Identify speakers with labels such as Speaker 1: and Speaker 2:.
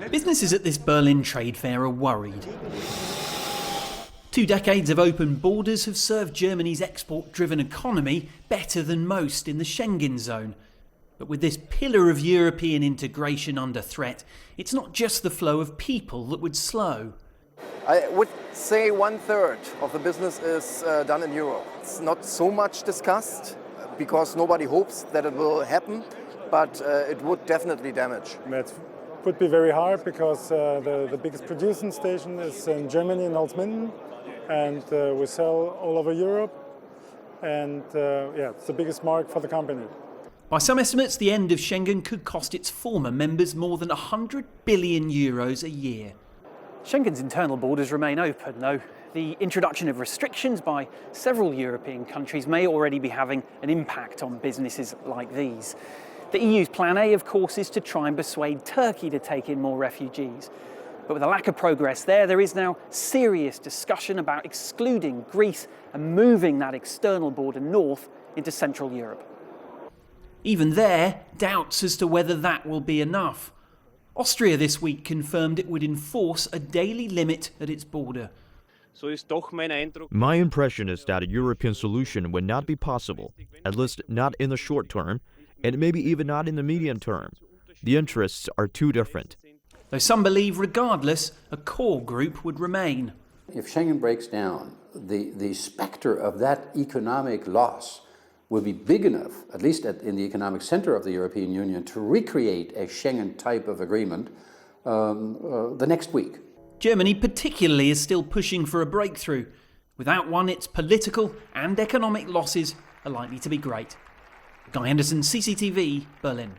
Speaker 1: Businesses at this Berlin trade fair are worried. 2 decades of open borders have served Germany's export-driven economy better than most in the Schengen zone. But with this pillar of European integration under threat, it's not just the flow of people that would slow.
Speaker 2: I would say 1/3 of the business is done in Europe. It's not so much discussed because nobody hopes that it will happen, but it would definitely damage.
Speaker 3: It would be very hard because the biggest producing station is in Germany, in Holzminden, and we sell all over Europe, and it's the biggest market for the company.
Speaker 1: By some estimates, the end of Schengen could cost its former members more than €100 billion a year. Schengen's internal borders remain open, though the introduction of restrictions by several European countries may already be having an impact on businesses like these. The EU's plan A, of course, is to try and persuade Turkey to take in more refugees. But with a lack of progress there is now serious discussion about excluding Greece and moving that external border north into Central Europe. Even there, doubts as to whether that will be enough. Austria this week confirmed it would enforce a daily limit at its border.
Speaker 4: My impression is that a European solution would not be possible, at least not in the short term, and maybe even not in the medium term. The interests are too different.
Speaker 1: Though some believe, regardless, a core group would remain.
Speaker 5: If Schengen breaks down, the specter of that economic loss will be big enough, at least in the economic center of the European Union, to recreate a Schengen type of agreement the next week.
Speaker 1: Germany particularly is still pushing for a breakthrough. Without one, its political and economic losses are likely to be great. Guy Anderson, CCTV, Berlin.